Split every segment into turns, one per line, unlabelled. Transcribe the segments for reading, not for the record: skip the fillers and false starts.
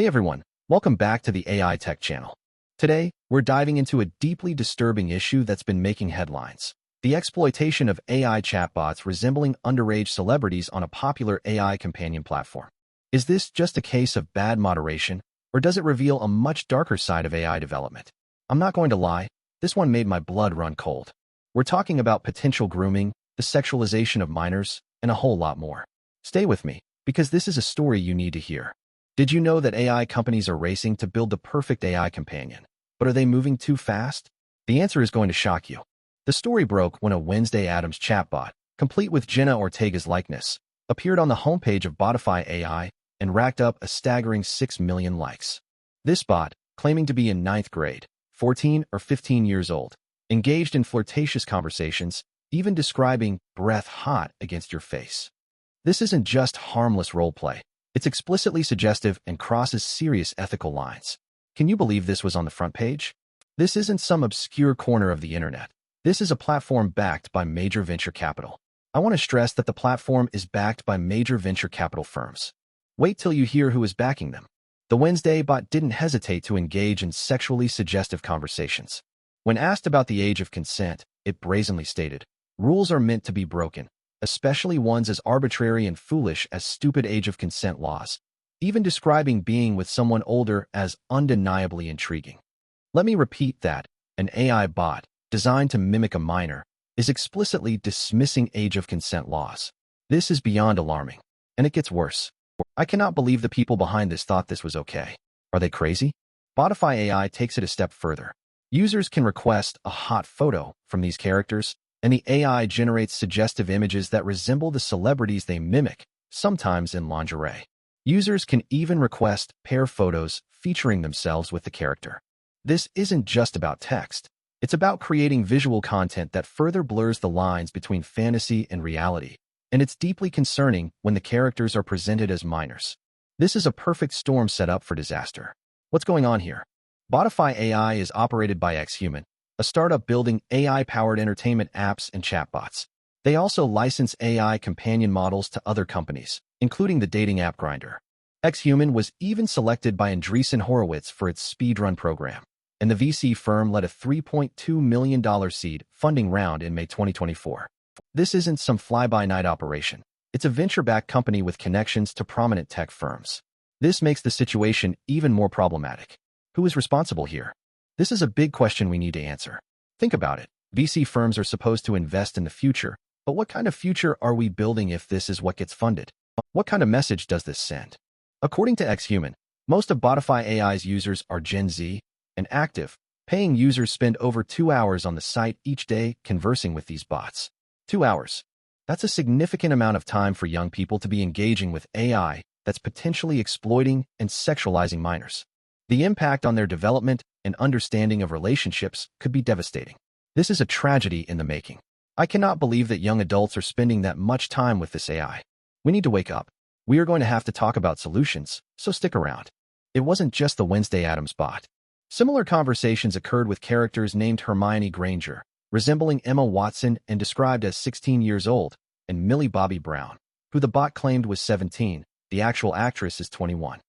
Hey everyone, welcome back to the AI Tech channel. Today, we're diving into a deeply disturbing issue that's been making headlines: the exploitation of AI chatbots resembling underage celebrities on a popular AI companion platform. Is this just a case of bad moderation, or does it reveal a much darker side of AI development? I'm not going to lie, this one made my blood run cold. We're talking about potential grooming, the sexualization of minors, and a whole lot more. Stay with me, because this is a story you need to hear. Did you know that AI companies are racing to build the perfect AI companion? But are they moving too fast? The answer is going to shock you. The story broke when a Wednesday Addams chatbot, complete with Jenna Ortega's likeness, appeared on the homepage of Botify AI and racked up a staggering 6 million likes. This bot, claiming to be in 9th grade, 14 or 15 years old, engaged in flirtatious conversations, even describing breath hot against your face. This isn't just harmless roleplay. It's explicitly suggestive and crosses serious ethical lines. Can you believe this was on the front page? This isn't some obscure corner of the internet. This is a platform backed by major venture capital. I want to stress that the platform is backed by major venture capital firms. Wait till you hear who is backing them. The Wednesday bot didn't hesitate to engage in sexually suggestive conversations. When asked about the age of consent, it brazenly stated, "Rules are meant to be broken, especially ones as arbitrary and foolish as stupid age of consent laws," even describing being with someone older as undeniably intriguing. Let me repeat that: an AI bot, designed to mimic a minor, is explicitly dismissing age of consent laws. This is beyond alarming, and it gets worse. I cannot believe the people behind this thought this was okay. Are they crazy? Botify AI takes it a step further. Users can request a hot photo from these characters, and the AI generates suggestive images that resemble the celebrities they mimic, sometimes in lingerie. Users can even request pair photos featuring themselves with the character. This isn't just about text. It's about creating visual content that further blurs the lines between fantasy and reality, and it's deeply concerning when the characters are presented as minors. This is a perfect storm set up for disaster. What's going on here? Botify AI is operated by Xhuman, a startup building AI-powered entertainment apps and chatbots. They also license AI companion models to other companies, including the dating app Grindr. Xhuman was even selected by Andreessen Horowitz for its speedrun program, and the VC firm led a $3.2 million seed funding round in May 2024. This isn't some fly-by-night operation. It's a venture-backed company with connections to prominent tech firms. This makes the situation even more problematic. Who is responsible here? This is a big question we need to answer. Think about it. VC firms are supposed to invest in the future, but what kind of future are we building if this is what gets funded? What kind of message does this send? According to Xhuman, most of Botify AI's users are Gen Z and active. Paying users spend over 2 hours on the site each day conversing with these bots. 2 hours. That's a significant amount of time for young people to be engaging with AI that's potentially exploiting and sexualizing minors. The impact on their development and understanding of relationships could be devastating. This is a tragedy in the making. I cannot believe that young adults are spending that much time with this AI. We need to wake up. We are going to have to talk about solutions, so stick around. It wasn't just the Wednesday Addams bot. Similar conversations occurred with characters named Hermione Granger, resembling Emma Watson and described as 16 years old, and Millie Bobby Brown, who the bot claimed was 17. The actual actress is 21.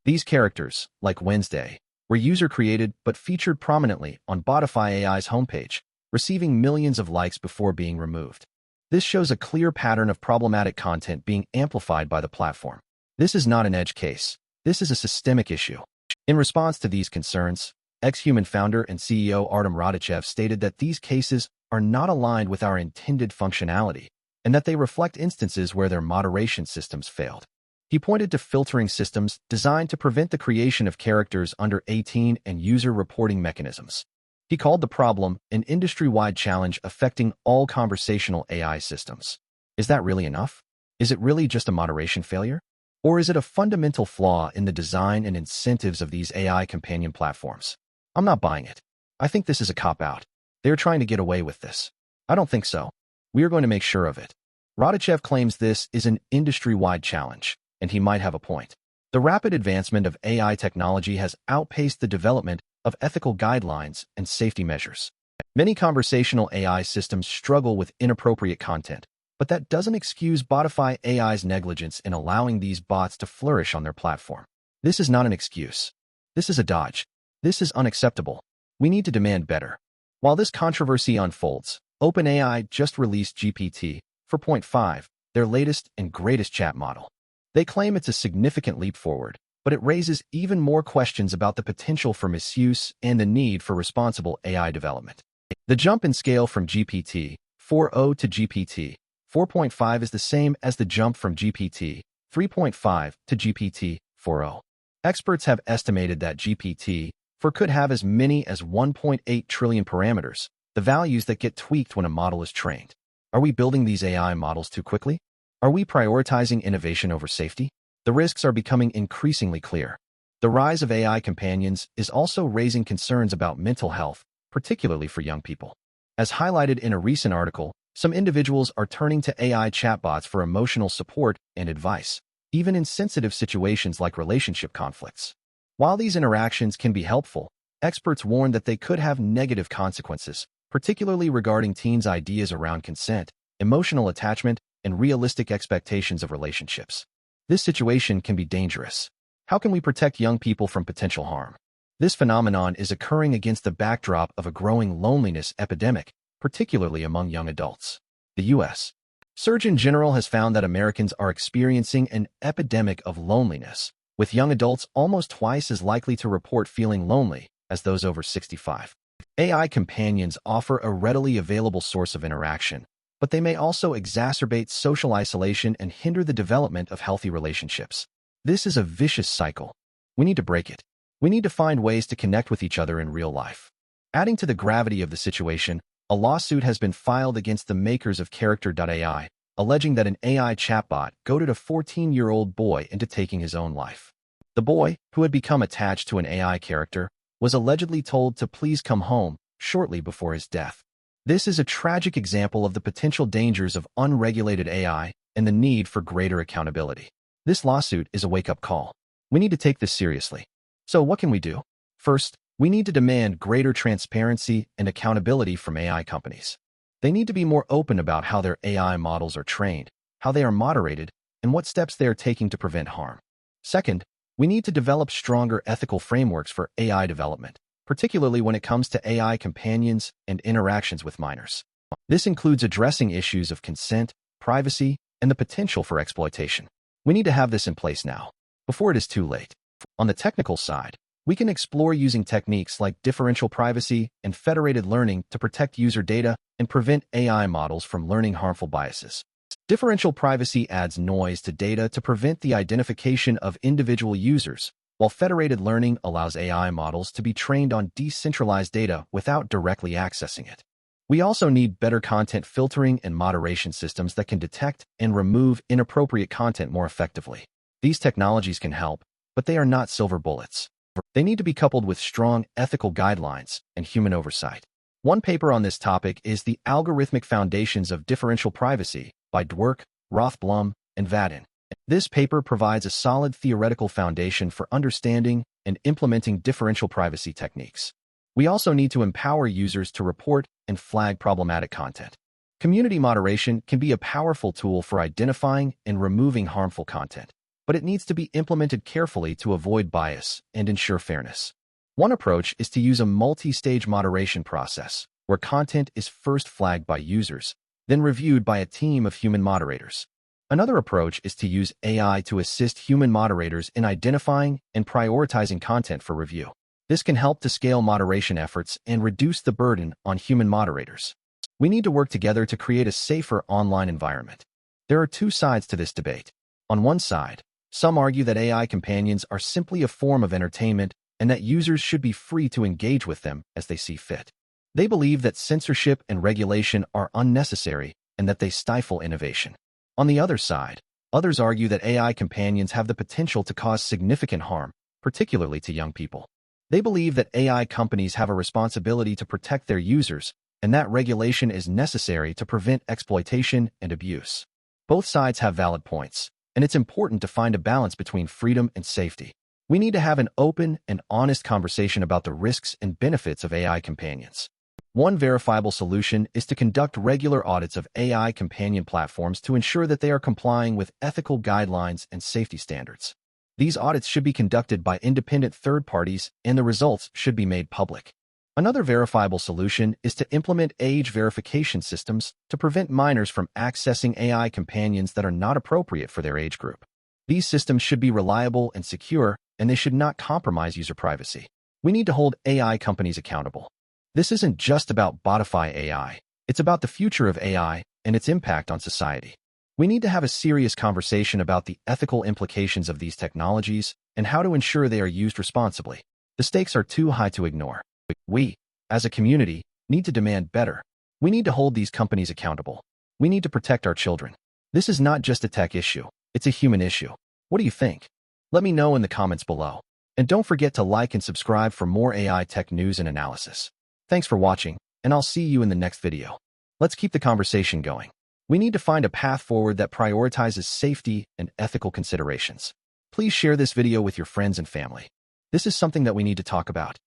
These characters, like Wednesday, were user-created but featured prominently on Botify AI's homepage, receiving millions of likes before being removed. This shows a clear pattern of problematic content being amplified by the platform. This is not an edge case. This is a systemic issue. In response to these concerns, Xhuman founder and CEO Artem Radachev stated that these cases are not aligned with our intended functionality and that they reflect instances where their moderation systems failed. He pointed to filtering systems designed to prevent the creation of characters under 18 and user reporting mechanisms. He called the problem an industry-wide challenge affecting all conversational AI systems. Is that really enough? Is it really just a moderation failure? Or is it a fundamental flaw in the design and incentives of these AI companion platforms? I'm not buying it. I think this is a cop-out. They're trying to get away with this. I don't think so. We are going to make sure of it. Radachev claims this is an industry-wide challenge, and he might have a point. The rapid advancement of AI technology has outpaced the development of ethical guidelines and safety measures. Many conversational AI systems struggle with inappropriate content, but that doesn't excuse Botify AI's negligence in allowing these bots to flourish on their platform. This is not an excuse. This is a dodge. This is unacceptable. We need to demand better. While this controversy unfolds, OpenAI just released GPT-4.5, their latest and greatest chat model. They claim it's a significant leap forward, but it raises even more questions about the potential for misuse and the need for responsible AI development. The jump in scale from GPT-4o to GPT-4.5 is the same as the jump from GPT-3.5 to GPT-4o. Experts have estimated that GPT-4 could have as many as 1.8 trillion parameters, the values that get tweaked when a model is trained. Are we building these AI models too quickly? Are we prioritizing innovation over safety? The risks are becoming increasingly clear. The rise of AI companions is also raising concerns about mental health, particularly for young people. As highlighted in a recent article, some individuals are turning to AI chatbots for emotional support and advice, even in sensitive situations like relationship conflicts. While these interactions can be helpful, experts warn that they could have negative consequences, particularly regarding teens' ideas around consent, emotional attachment, and realistic expectations of relationships. This situation can be dangerous. How can we protect young people from potential harm? This phenomenon is occurring against the backdrop of a growing loneliness epidemic, particularly among young adults. The U.S. Surgeon General has found that Americans are experiencing an epidemic of loneliness, with young adults almost twice as likely to report feeling lonely as those over 65. AI companions offer a readily available source of interaction, but they may also exacerbate social isolation and hinder the development of healthy relationships. This is a vicious cycle. We need to break it. We need to find ways to connect with each other in real life. Adding to the gravity of the situation, a lawsuit has been filed against the makers of Character.ai, alleging that an AI chatbot goaded a 14-year-old boy into taking his own life. The boy, who had become attached to an AI character, was allegedly told to please come home shortly before his death. This is a tragic example of the potential dangers of unregulated AI and the need for greater accountability. This lawsuit is a wake-up call. We need to take this seriously. So what can we do? First, we need to demand greater transparency and accountability from AI companies. They need to be more open about how their AI models are trained, how they are moderated, and what steps they are taking to prevent harm. Second, we need to develop stronger ethical frameworks for AI development, particularly when it comes to AI companions and interactions with minors. This includes addressing issues of consent, privacy, and the potential for exploitation. We need to have this in place now, before it is too late. On the technical side, we can explore using techniques like differential privacy and federated learning to protect user data and prevent AI models from learning harmful biases. Differential privacy adds noise to data to prevent the identification of individual users, while federated learning allows AI models to be trained on decentralized data without directly accessing it. We also need better content filtering and moderation systems that can detect and remove inappropriate content more effectively. These technologies can help, but they are not silver bullets. They need to be coupled with strong ethical guidelines and human oversight. One paper on this topic is The Algorithmic Foundations of Differential Privacy by Dwerk, Rothblum, and Vadin. This paper provides a solid theoretical foundation for understanding and implementing differential privacy techniques. We also need to empower users to report and flag problematic content. Community moderation can be a powerful tool for identifying and removing harmful content, but it needs to be implemented carefully to avoid bias and ensure fairness. One approach is to use a multi-stage moderation process, where content is first flagged by users, then reviewed by a team of human moderators. Another approach is to use AI to assist human moderators in identifying and prioritizing content for review. This can help to scale moderation efforts and reduce the burden on human moderators. We need to work together to create a safer online environment. There are two sides to this debate. On one side, some argue that AI companions are simply a form of entertainment and that users should be free to engage with them as they see fit. They believe that censorship and regulation are unnecessary and that they stifle innovation. On the other side, others argue that AI companions have the potential to cause significant harm, particularly to young people. They believe that AI companies have a responsibility to protect their users and that regulation is necessary to prevent exploitation and abuse. Both sides have valid points, and it's important to find a balance between freedom and safety. We need to have an open and honest conversation about the risks and benefits of AI companions. One verifiable solution is to conduct regular audits of AI companion platforms to ensure that they are complying with ethical guidelines and safety standards. These audits should be conducted by independent third parties, and the results should be made public. Another verifiable solution is to implement age verification systems to prevent minors from accessing AI companions that are not appropriate for their age group. These systems should be reliable and secure, and they should not compromise user privacy. We need to hold AI companies accountable. This isn't just about botify AI. It's about the future of AI and its impact on society. We need to have a serious conversation about the ethical implications of these technologies and how to ensure they are used responsibly. The stakes are too high to ignore. We, as a community, need to demand better. We need to hold these companies accountable. We need to protect our children. This is not just a tech issue. It's a human issue. What do you think? Let me know in the comments below. And don't forget to like and subscribe for more AI tech news and analysis. Thanks for watching, and I'll see you in the next video. Let's keep the conversation going. We need to find a path forward that prioritizes safety and ethical considerations. Please share this video with your friends and family. This is something that we need to talk about.